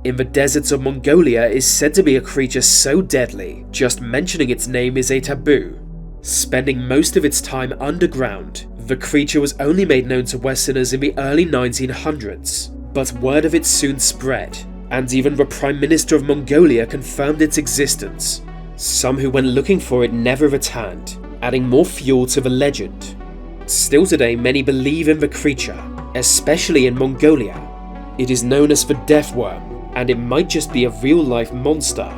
in the deserts of Mongolia is said to be a creature so deadly, just mentioning its name is a taboo. Spending most of its time underground, the creature was only made known to Westerners in the early 1900s, but word of it soon spread, and even the Prime Minister of Mongolia confirmed its existence. Some who went looking for it never returned, adding more fuel to the legend. Still today, many believe in the creature, especially in Mongolia. It is known as the deathworm, and it might just be a real-life monster.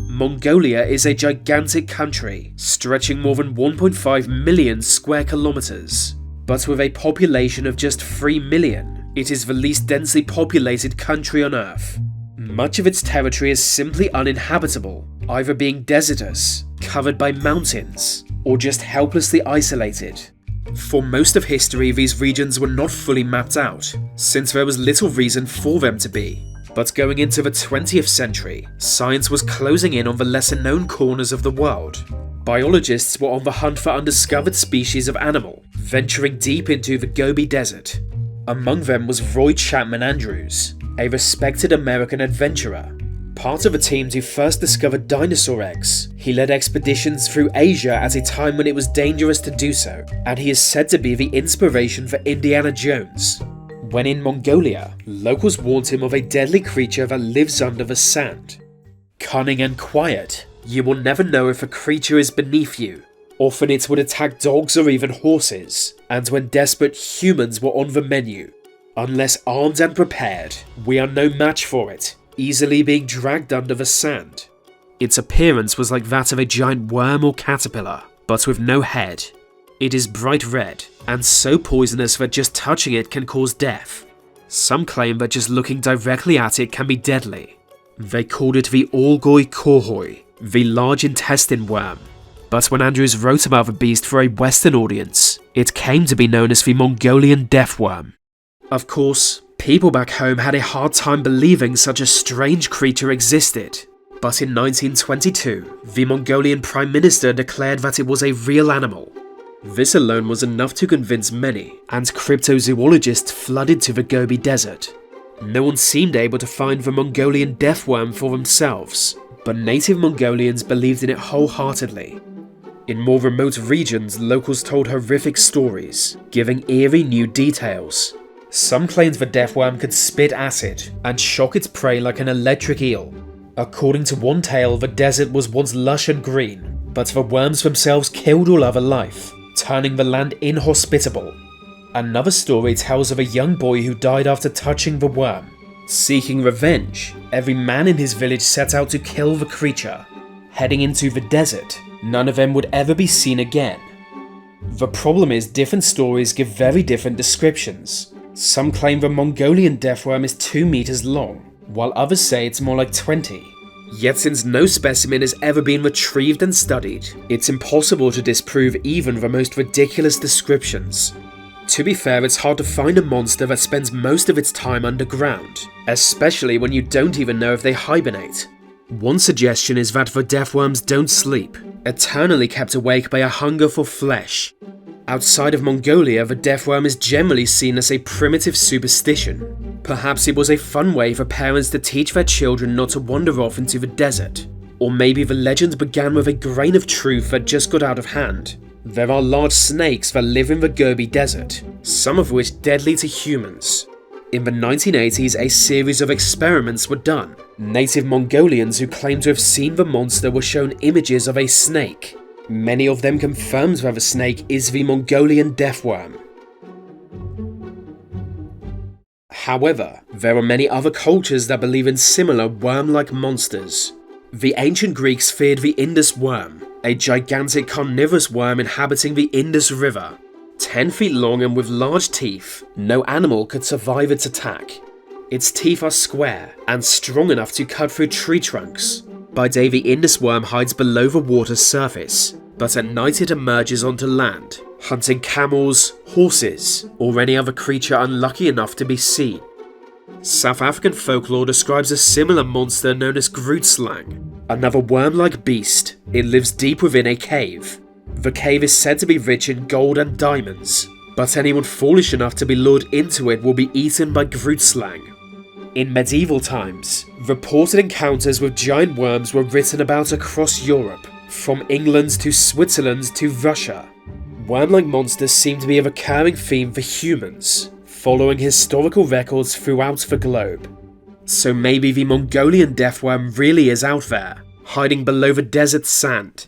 Mongolia is a gigantic country, stretching more than 1.5 million square kilometers. But with a population of just 3 million, it is the least densely populated country on Earth. Much of its territory is simply uninhabitable, either being desertous, covered by mountains, or just helplessly isolated. For most of history, these regions were not fully mapped out, since there was little reason for them to be. But going into the 20th century, science was closing in on the lesser-known corners of the world. Biologists were on the hunt for undiscovered species of animal, venturing deep into the Gobi Desert. Among them was Roy Chapman Andrews, a respected American adventurer. Part of a team who first discovered dinosaur eggs, he led expeditions through Asia at a time when it was dangerous to do so, and he is said to be the inspiration for Indiana Jones. When in Mongolia, locals warned him of a deadly creature that lives under the sand. Cunning and quiet, you will never know if a creature is beneath you. Often it would attack dogs or even horses, and when desperate, humans were on the menu. Unless armed and prepared, we are no match for it, easily being dragged under the sand. Its appearance was like that of a giant worm or caterpillar, but with no head. It is bright red, and so poisonous that just touching it can cause death. Some claim that just looking directly at it can be deadly. They called it the Olgoi Kohoi, the large intestine worm. But when Andrews wrote about the beast for a Western audience, it came to be known as the Mongolian deathworm. Of course, people back home had a hard time believing such a strange creature existed. But in 1922, the Mongolian Prime Minister declared that it was a real animal. This alone was enough to convince many, and cryptozoologists flooded to the Gobi Desert. No one seemed able to find the Mongolian deathworm for themselves, but native Mongolians believed in it wholeheartedly. In more remote regions, locals told horrific stories, giving eerie new details. Some claimed the deathworm could spit acid and shock its prey like an electric eel. According to one tale, the desert was once lush and green, but the worms themselves killed all other life, turning the land inhospitable. Another story tells of a young boy who died after touching the worm. Seeking revenge, every man in his village set out to kill the creature. Heading into the desert, none of them would ever be seen again. The problem is different stories give very different descriptions. Some claim the Mongolian deathworm is 2 meters long, while others say it's more like 20. Yet since no specimen has ever been retrieved and studied, it's impossible to disprove even the most ridiculous descriptions. To be fair, it's hard to find a monster that spends most of its time underground, especially when you don't even know if they hibernate. One suggestion is that the deathworms don't sleep, eternally kept awake by a hunger for flesh. Outside of Mongolia, the deathworm is generally seen as a primitive superstition. Perhaps it was a fun way for parents to teach their children not to wander off into the desert. Or maybe the legend began with a grain of truth that just got out of hand. There are large snakes that live in the Gobi Desert, some of which deadly to humans. In the 1980s, a series of experiments were done. Native Mongolians who claimed to have seen the monster were shown images of a snake. Many of them confirmed that the snake is the Mongolian deathworm. However, there are many other cultures that believe in similar worm-like monsters. The ancient Greeks feared the Indus worm, a gigantic carnivorous worm inhabiting the Indus River. 10 feet long and with large teeth, no animal could survive its attack. Its teeth are square and strong enough to cut through tree trunks. By day, the Indus worm hides below the water's surface, but at night it emerges onto land, hunting camels, horses, or any other creature unlucky enough to be seen. South African folklore describes a similar monster known as Grootslang. Another worm-like beast, it lives deep within a cave. The cave is said to be rich in gold and diamonds, but anyone foolish enough to be lured into it will be eaten by Grootslang. In medieval times, reported encounters with giant worms were written about across Europe, from England to Switzerland to Russia. Worm-like monsters seem to be a recurring theme for humans, following historical records throughout the globe. So maybe the Mongolian deathworm really is out there, hiding below the desert sand.